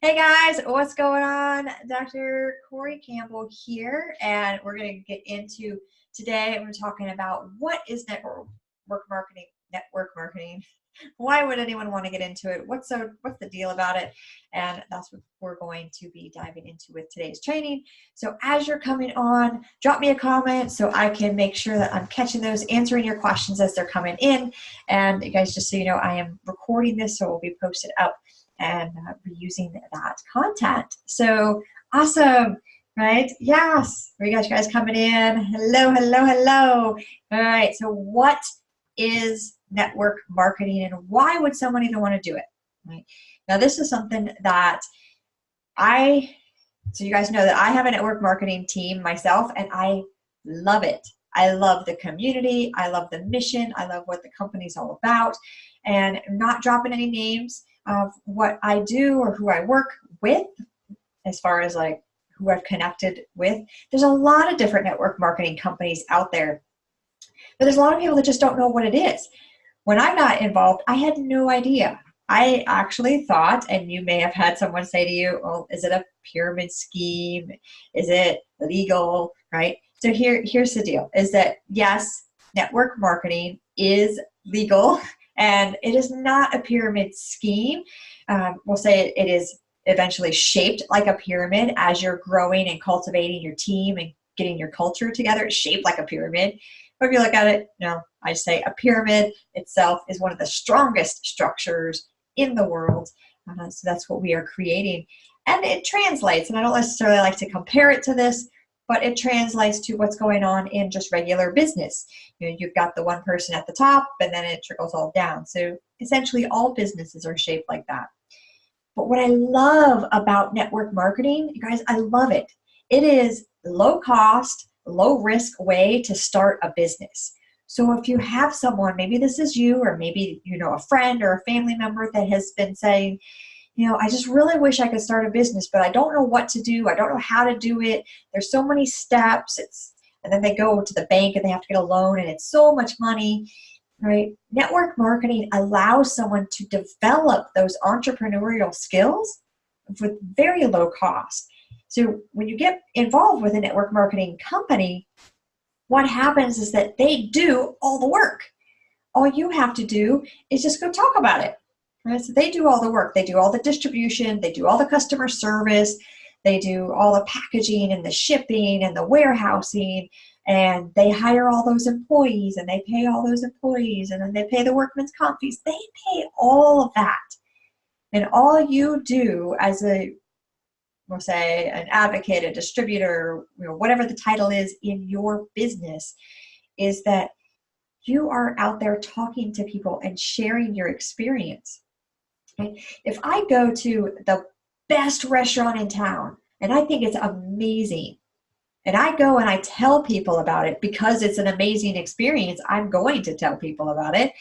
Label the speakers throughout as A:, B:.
A: Hey guys, what's going on? Dr. Corey Campbell here, and we're going to get into today. We're talking about what is network marketing. Network marketing. Why would anyone want to get into it? What's the deal about it? And that's what we're going to be diving into with today's training. So as you're coming on, drop me a comment so I can make sure that I'm catching those, answering your questions as they're coming in. And you guys, just so you know, I am recording this, so it will be posted up and reusing that content. So awesome, right? Yes, we got you guys coming in. Hello, hello, hello. All right, so what is network marketing and why would someone even want to do it? Right now, this is something that so you guys know that I have a network marketing team myself, and I love it. I love the community. I love the mission. I love what the company's all about. And I'm not dropping any names of what I do or who I work with as far as like who I've connected with. There's a lot of different network marketing companies out there, but there's a lot of people that just don't know what it is. When I got involved, I had no idea. I actually thought, and you may have had someone say to you, "Oh, is it a pyramid scheme? Is it legal?" Right? So here's the deal: is that yes, network marketing is legal, and it is not a pyramid scheme. We'll say it is eventually shaped like a pyramid as you're growing and cultivating your team and getting your culture together. It's shaped like a pyramid. But if you look at it, I say a pyramid itself is one of the strongest structures in the world. So that's what we are creating. And it translates, and I don't necessarily like to compare it to this, but it translates to what's going on in just regular business. You've got the one person at the top, and then it trickles all down. So essentially all businesses are shaped like that. But what I love about network marketing, you guys, I love it. It is low cost, low risk way to start a business. So if you have someone, maybe this is you, or maybe a friend or a family member that has been saying, I just really wish I could start a business, but I don't know what to do. I don't know how to do it. There's so many steps. And then they go to the bank and they have to get a loan, and it's so much money. Right? Network marketing allows someone to develop those entrepreneurial skills with very low cost. So when you get involved with a network marketing company, what happens is that they do all the work. All you have to do is just go talk about it. Right? So they do all the work. They do all the distribution. They do all the customer service. They do all the packaging and the shipping and the warehousing. And they hire all those employees, and they pay all those employees, and then they pay the workman's comp fees. They pay all of that. And all you do as we'll say an advocate, a distributor, whatever the title is in your business, is that you are out there talking to people and sharing your experience. Okay? If I go to the best restaurant in town and I think it's amazing, and I go and I tell people about it because it's an amazing experience, I'm going to tell people about it.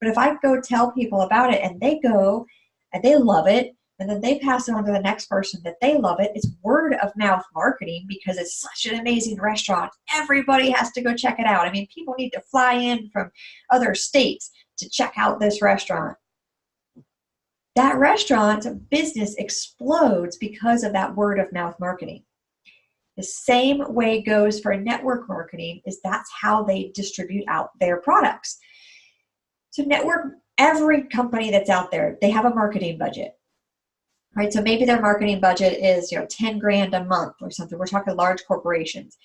A: But if I go tell people about it and they go and they love it, and then they pass it on to the next person that they love it, it's word of mouth marketing because it's such an amazing restaurant. Everybody has to go check it out. I mean, people need to fly in from other states to check out this restaurant. That restaurant business explodes because of that word of mouth marketing. The same way goes for network marketing, is that's how they distribute out their products. So every company that's out there, they have a marketing budget, right? So maybe their marketing budget is, 10 grand a month or something. We're talking large corporations.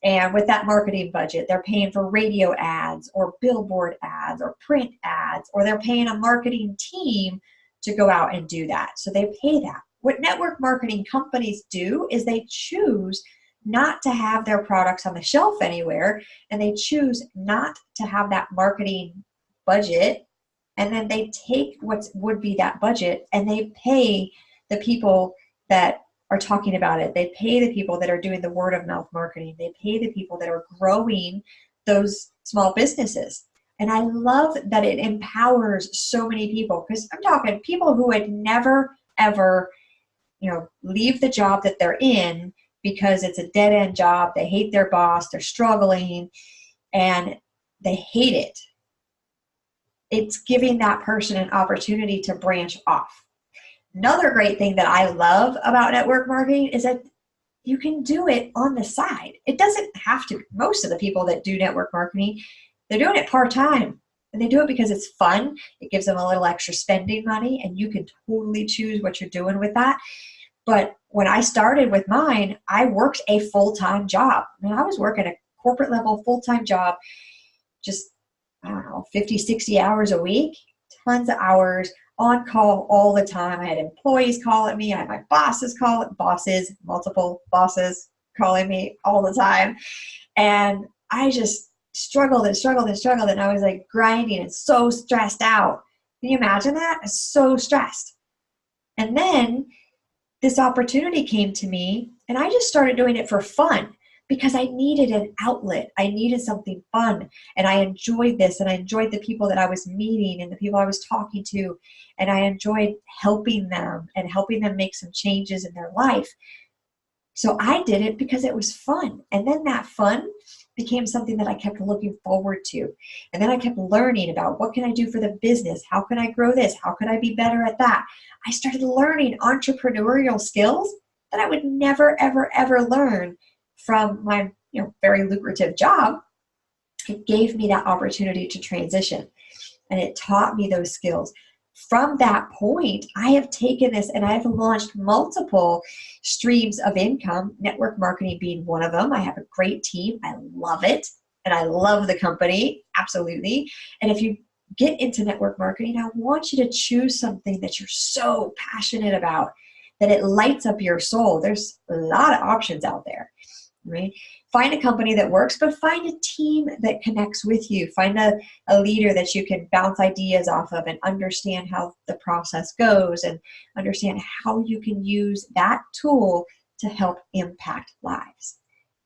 A: And with that marketing budget, they're paying for radio ads or billboard ads or print ads, or they're paying a marketing team to go out and do that. So they pay that. What network marketing companies do is they choose not to have their products on the shelf anywhere, and they choose not to have that marketing budget, and then they take what would be that budget and they pay the people that are talking about it. They pay the people that are doing the word of mouth marketing. They pay the people that are growing those small businesses. And I love that it empowers so many people, because I'm talking people who would never, ever leave the job that they're in because it's a dead-end job. They hate their boss. They're struggling, and they hate it. It's giving that person an opportunity to branch off. Another great thing that I love about network marketing is that you can do it on the side. It doesn't have to. Most of the people that do network marketing, they're doing it part-time. And they do it because it's fun. It gives them a little extra spending money, and you can totally choose what you're doing with that. But when I started with mine, I worked a full-time job. I mean, I was working a corporate level full-time job, just, I don't know, 50, 60 hours a week, tons of hours, on call all the time. I had employees calling me. I had my multiple bosses calling me all the time. And I just struggled and struggled and struggled. And I was like grinding and so stressed out. Can you imagine that? I was so stressed. And then this opportunity came to me, and I just started doing it for fun because I needed an outlet. I needed something fun, and I enjoyed this, and I enjoyed the people that I was meeting and the people I was talking to, and I enjoyed helping them and helping them make some changes in their life. So I did it because it was fun, and then that fun became something that I kept looking forward to. And then I kept learning about what can I do for the business? How can I grow this? How can I be better at that? I started learning entrepreneurial skills that I would never, ever, ever learn from my very lucrative job. It gave me that opportunity to transition, and it taught me those skills. From that point, I have taken this and I've launched multiple streams of income, network marketing being one of them. I have a great team. I love it. And I love the company. Absolutely. And if you get into network marketing, I want you to choose something that you're so passionate about that it lights up your soul. There's a lot of options out there. Right? Find a company that works, but find a team that connects with you. Find a leader that you can bounce ideas off of and understand how the process goes and understand how you can use that tool to help impact lives.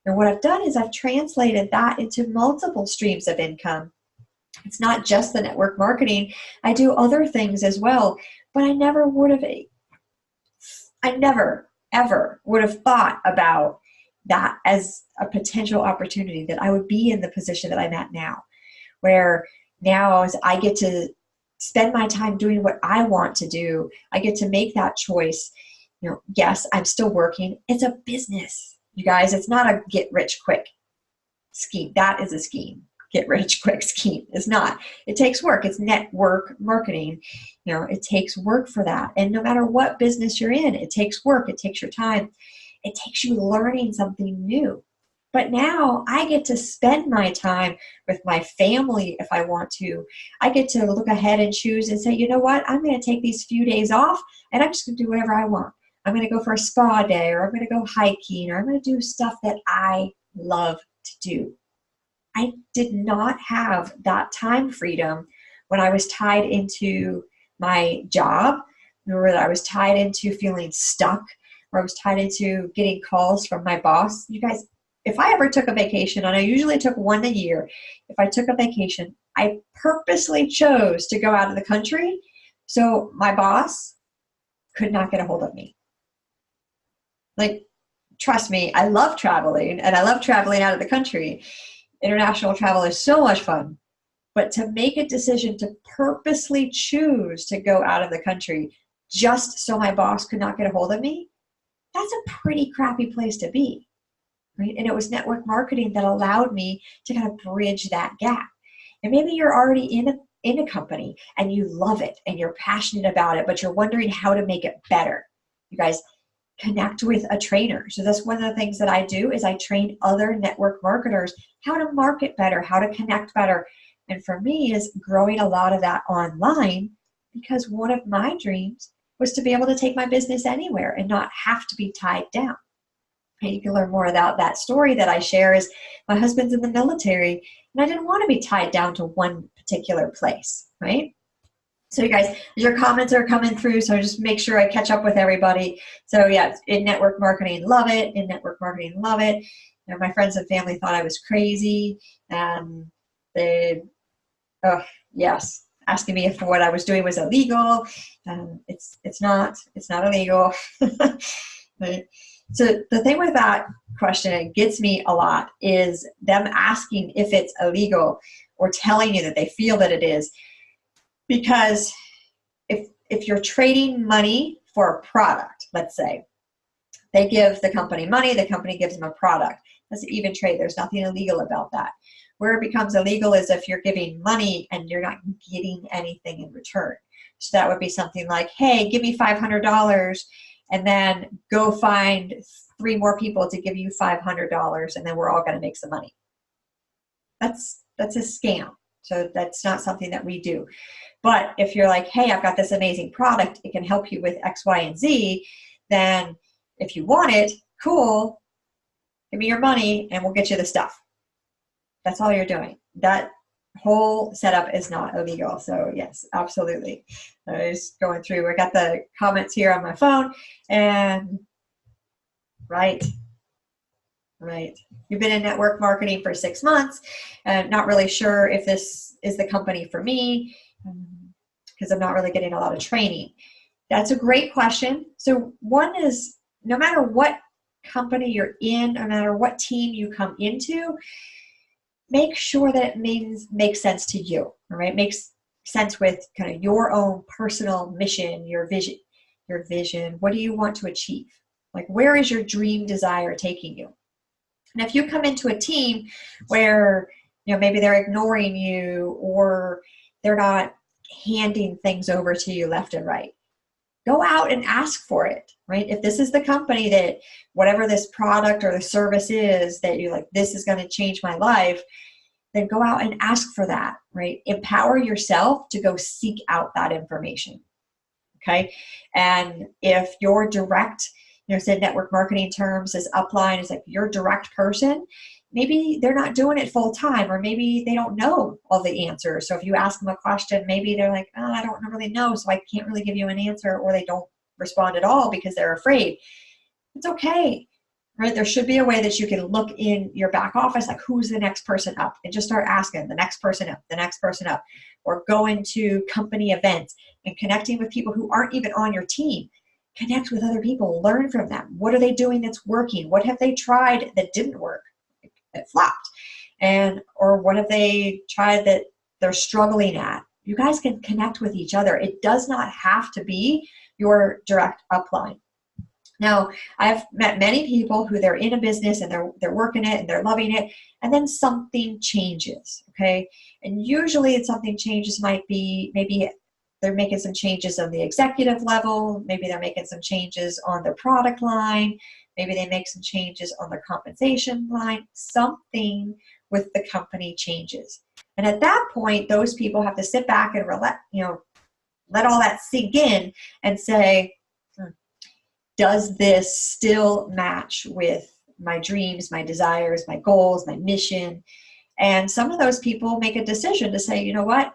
A: And what I've done is I've translated that into multiple streams of income. It's not just the network marketing. I do other things as well, but I never, ever would have thought about that as a potential opportunity, that I would be in the position that I'm at now, where now I get to spend my time doing what I want to do. I get to make that choice. Yes, I'm still working. It's a business, you guys. It's not a get rich quick scheme. That is a scheme. Get rich quick scheme. It's not. It takes work. It's network marketing. It takes work for that. And no matter what business you're in, it takes work. It takes your time. It takes you learning something new. But now I get to spend my time with my family if I want to. I get to look ahead and choose and say, you know what? I'm going to take these few days off and I'm just going to do whatever I want. I'm going to go for a spa day, or I'm going to go hiking, or I'm going to do stuff that I love to do. I did not have that time freedom when I was tied into my job, or that I was tied into feeling stuck, or I was tied into getting calls from my boss. You guys, if I ever took a vacation, and I usually took one a year, if I took a vacation, I purposely chose to go out of the country so my boss could not get a hold of me. Like, trust me, I love traveling, and I love traveling out of the country. International travel is so much fun. But to make a decision to purposely choose to go out of the country just so my boss could not get a hold of me, that's a pretty crappy place to be, right? And it was network marketing that allowed me to kind of bridge that gap. And maybe you're already in a company and you love it and you're passionate about it, but you're wondering how to make it better. You guys, connect with a trainer. So that's one of the things that I do is I train other network marketers how to market better, how to connect better. And for me is growing a lot of that online, because one of my dreams was to be able to take my business anywhere and not have to be tied down. And you can learn more about that story that I share. Is my husband's in the military and I didn't want to be tied down to one particular place, right? So you guys, your comments are coming through, so just make sure I catch up with everybody. So yeah, in network marketing, love it. In network marketing, love it. My friends and family thought I was crazy. Yes, asking me if what I was doing was illegal. It's not illegal. Right? So the thing with that question, it gets me a lot, is them asking if it's illegal or telling you that they feel that it is. Because if you're trading money for a product, let's say. They give the company money, the company gives them a product. That's an even trade. There's nothing illegal about that. Where it becomes illegal is if you're giving money and you're not getting anything in return. So that would be something like, hey, give me $500 and then go find 3 more people to give you $500 and then we're all going to make some money. That's a scam. So that's not something that we do. But if you're like, hey, I've got this amazing product, it can help you with X, Y, and Z, then if you want it, cool, give me your money and we'll get you the stuff. That's all you're doing. That whole setup is not illegal. So yes, absolutely. I was going through, I got the comments here on my phone and right. You've been in network marketing for 6 months and not really sure if this is the company for me because I'm not really getting a lot of training. That's a great question. So one is, no matter what company you're in, no matter what team you come into, make sure that it makes sense to you, all right? Makes sense with kind of your own personal mission, your vision. What do you want to achieve? Like, where is your dream desire taking you? And if you come into a team where, maybe they're ignoring you or they're not handing things over to you left and right, go out and ask for it, right? If this is the company that whatever this product or the service is that you're like, this is going to change my life, then go out and ask for that, right? Empower yourself to go seek out that information, okay? And if your direct, say network marketing terms is upline, is like your direct person, maybe they're not doing it full time, or maybe they don't know all the answers. So if you ask them a question, maybe they're like, oh, I don't really know, so I can't really give you an answer, or they don't respond at all because they're afraid. It's okay, right? There should be a way that you can look in your back office, like who's the next person up, and just start asking the next person up, or go into company events and connecting with people who aren't even on your team. Connect with other people, learn from them. What are they doing that's working? What have they tried that didn't work, that flopped? Or what have they tried that they're struggling at? You guys can connect with each other. It does not have to be your direct upline. Now, I've met many people who they're in a business and they're working it and they're loving it, and then something changes, okay? And usually something changes might be maybe they're making some changes on the executive level. Maybe they're making some changes on their product line. Maybe they make some changes on their compensation line. Something with the company changes. And at that point, those people have to sit back and let all that sink in and say, does this still match with my dreams, my desires, my goals, my mission? And some of those people make a decision to say, you know what?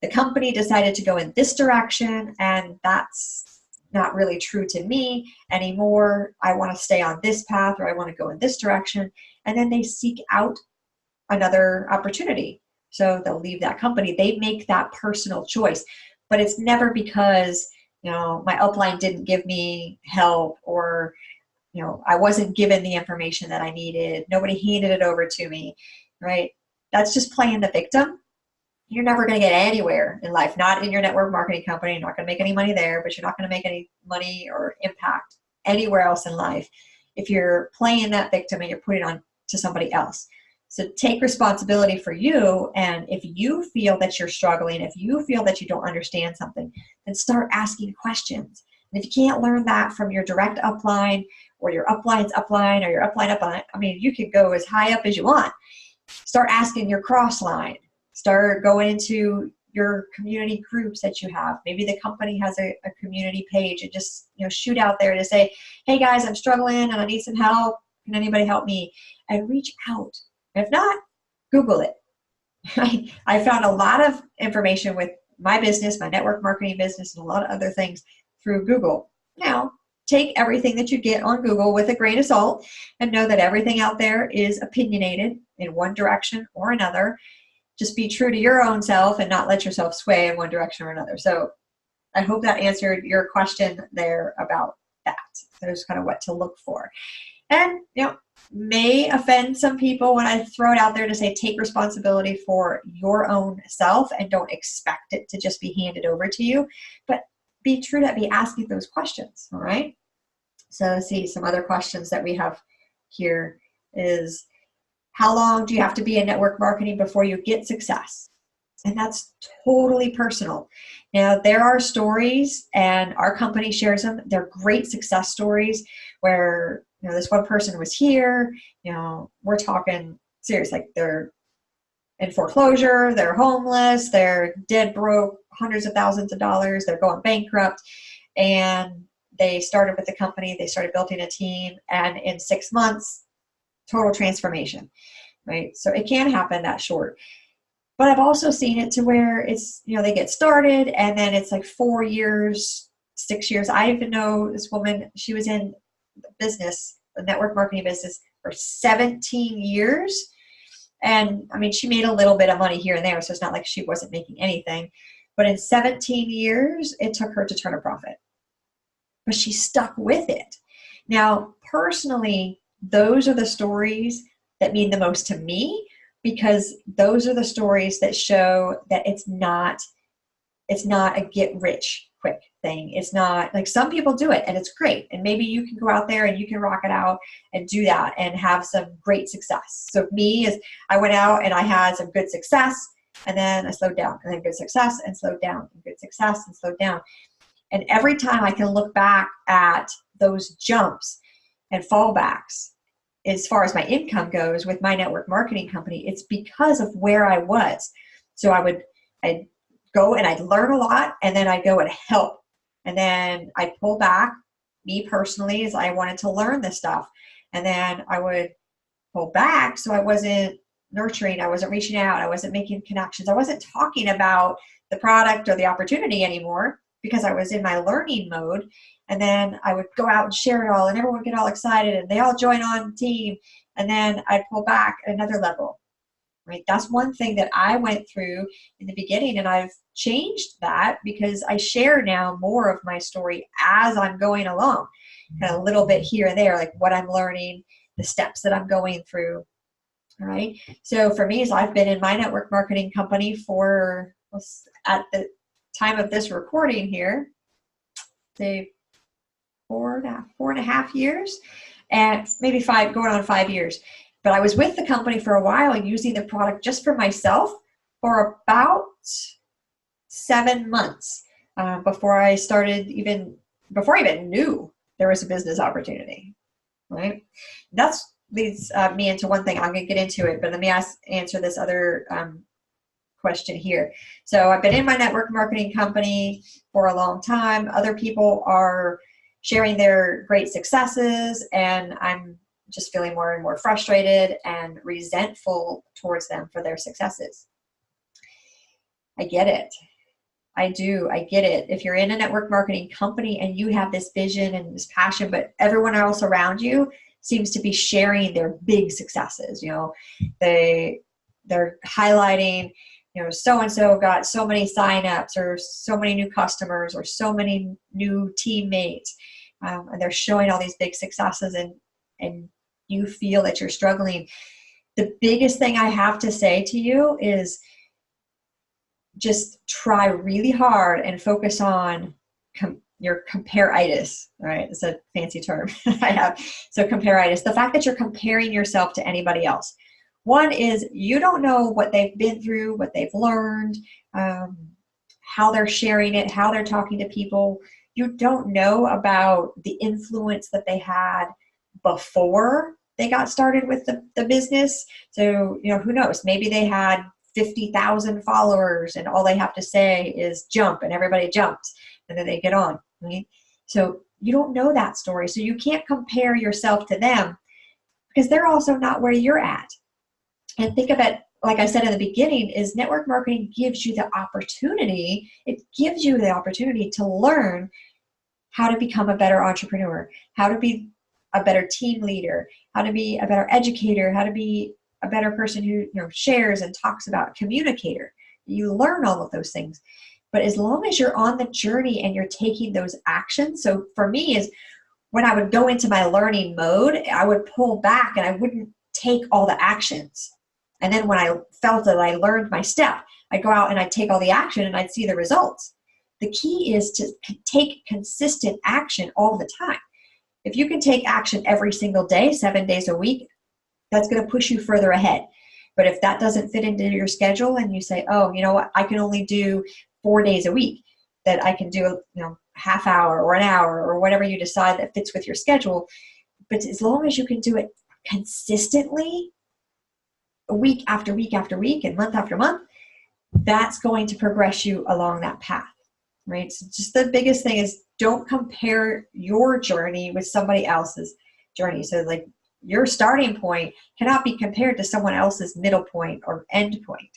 A: The company decided to go in this direction, and that's not really true to me anymore. I want to stay on this path, or I want to go in this direction. And then they seek out another opportunity. So they'll leave that company. They make that personal choice. But it's never because, my upline didn't give me help, or, I wasn't given the information that I needed. Nobody handed it over to me, right? That's just playing the victim. You're never going to get anywhere in life, not in your network marketing company. You're not going to make any money there, but you're not going to make any money or impact anywhere else in life if you're playing that victim and you're putting it on to somebody else. So take responsibility for you. And if you feel that you're struggling, if you feel that you don't understand something, then start asking questions. And if you can't learn that from your direct upline or your upline's upline or your upline, you could go as high up as you want. Start asking your cross line. Start going into your community groups that you have. Maybe the company has a community page, and just shoot out there to say, hey guys, I'm struggling and I need some help. Can anybody help me? And reach out. If not, Google it. I found a lot of information with my business, my network marketing business, and a lot of other things through Google. Now, take everything that you get on Google with a grain of salt and know that everything out there is opinionated in one direction or another. Just be true to your own self and not let yourself sway in one direction or another. So I hope that answered your question there about that. There's kind of what to look for. And, may offend some people when I throw it out there to say take responsibility for your own self and don't expect it to just be handed over to you. But be true to be asking those questions. All right. So let's see, some other questions that we have here is, how long do you have to be in network marketing before you get success? And that's totally personal. Now, there are stories, and our company shares them. They're great success stories where, this one person was here, we're talking serious, like they're in foreclosure, they're homeless, they're dead broke, hundreds of thousands of dollars, they're going bankrupt, and they started with the company, they started building a team, and in 6 months, total transformation, right? So it can happen that short. But I've also seen it to where it's, they get started and then it's like 4 years, 6 years. I even know this woman, she was in business, the network marketing business, for 17 years. And I mean, she made a little bit of money here and there, so it's not like she wasn't making anything. But in 17 years, it took her to turn a profit. But she stuck with it. Now, personally, those are the stories that mean the most to me, because those are the stories that show that it's not a get rich quick thing. It's not like, some people do it and it's great. And maybe you can go out there and you can rock it out and do that and have some great success. So me is, I went out and I had some good success, and then I slowed down, and then good success and slowed down, and good success and slowed down. And every time I can look back at those jumps and fallbacks, as far as my income goes with my network marketing company, it's because of where I was. So I'd go and I'd learn a lot, and then I'd go and help. And then I'd pull back, me personally, as I wanted to learn this stuff. And then I would pull back, so I wasn't nurturing, I wasn't reaching out, I wasn't making connections, I wasn't talking about the product or the opportunity anymore, because I was in my learning mode. And then I would go out and share it all, and everyone would get all excited, and they all join on the team. And then I'd pull back at another level, right? That's one thing that I went through in the beginning, and I've changed that because I share now more of my story as I'm going along, kind of a little bit here and there, like what I'm learning, the steps that I'm going through, all right? So for me, so I've been in my network marketing company for, at the time of this recording here, say 4.5 years, and maybe 5, going on 5 years. But I was with the company for a while using the product just for myself for about 7 months before I even knew there was a business opportunity, right? That leads me into one thing. I'm going to get into it, but let me answer this other question here. So I've been in my network marketing company for a long time. Other people are sharing their great successes, and I'm just feeling more and more frustrated and resentful towards them for their successes. I get it. I do. I get it. If you're in a network marketing company and you have this vision and this passion, but everyone else around you seems to be sharing their big successes, they're highlighting, so-and-so got so many signups, or so many new customers, or so many new teammates, and they're showing all these big successes, and you feel that you're struggling. The biggest thing I have to say to you is just try really hard and focus on your compare-itis, right? It's a fancy term I have. So compare-itis, the fact that you're comparing yourself to anybody else. One is, you don't know what they've been through, what they've learned, how they're sharing it, how they're talking to people. You don't know about the influence that they had before they got started with the business. So, who knows? Maybe they had 50,000 followers and all they have to say is jump, and everybody jumps, and then they get on, right? So you don't know that story. So you can't compare yourself to them, because they're also not where you're at. And think of it, like I said in the beginning, is network marketing gives you the opportunity. It gives you the opportunity to learn how to become a better entrepreneur, how to be a better team leader, how to be a better educator, how to be a better person who shares and talks about, communicator. You learn all of those things. But as long as you're on the journey and you're taking those actions, so for me is when I would go into my learning mode, I would pull back and I wouldn't take all the actions. And then when I felt that I learned my step, I'd go out and I'd take all the action and I'd see the results. the key is to take consistent action all the time. If you can take action every single day, 7 days a week, that's going to push you further ahead. But if that doesn't fit into your schedule and you say, oh, you know what, I can only do 4 days a week, that I can do, half hour or an hour or whatever you decide that fits with your schedule. But as long as you can do it consistently, week after week after week and month after month, that's going to progress you along that path, right? So just the biggest thing is don't compare your journey with somebody else's journey. So like your starting point cannot be compared to someone else's middle point or end point.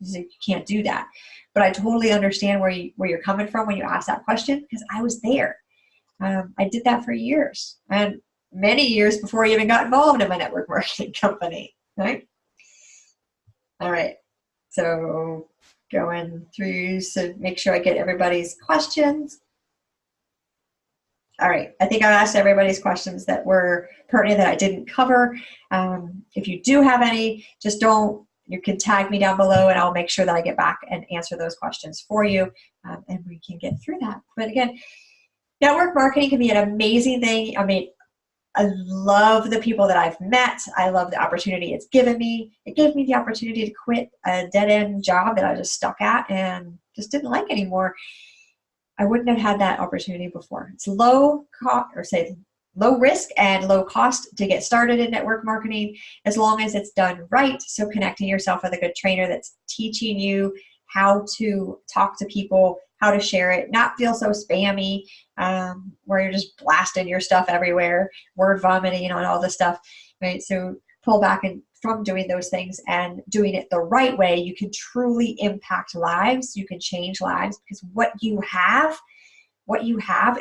A: You can't do that. But I totally understand where you're coming from when you ask that question, because I was there. I did that for years, and many years before I even got involved in my network marketing company, right? All right. So going through, so make sure I get everybody's questions. All right, I think I asked everybody's questions that were pertinent that I didn't cover. If you do have any, you can tag me down below and I'll make sure that I get back and answer those questions for you, and we can get through that. But again, network marketing can be an amazing thing. I mean, I love the people that I've met. I love the opportunity it's given me. It gave me the opportunity to quit a dead-end job that I just stuck at and just didn't like anymore. I wouldn't have had that opportunity before. It's low risk and low cost to get started in network marketing, as long as it's done right. So connecting yourself with a good trainer that's teaching you how to talk to people, how to share it, not feel so spammy, where you're just blasting your stuff everywhere, word vomiting on all this stuff, right? So pull back from doing those things and doing it the right way. You can truly impact lives. You can change lives, because what you have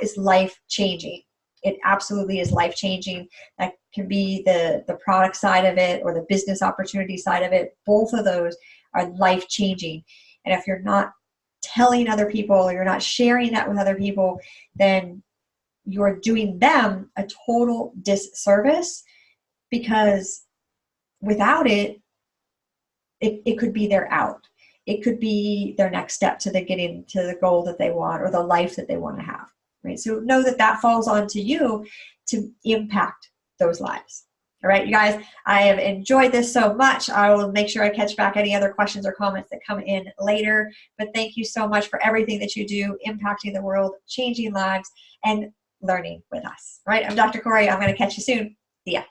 A: is life-changing. It absolutely is life-changing. That can be the product side of it or the business opportunity side of it. Both of those are life-changing. And if you're not telling other people or you're not sharing that with other people, then you're doing them a total disservice, because without it could be their out. It could be their next step to getting to the goal that they want or the life that they want to have, right? So know that falls onto you to impact those lives. All right, you guys, I have enjoyed this so much. I will make sure I catch back any other questions or comments that come in later. But thank you so much for everything that you do, impacting the world, changing lives, and learning with us. All right, I'm Dr. Corey. I'm going to catch you soon. See ya.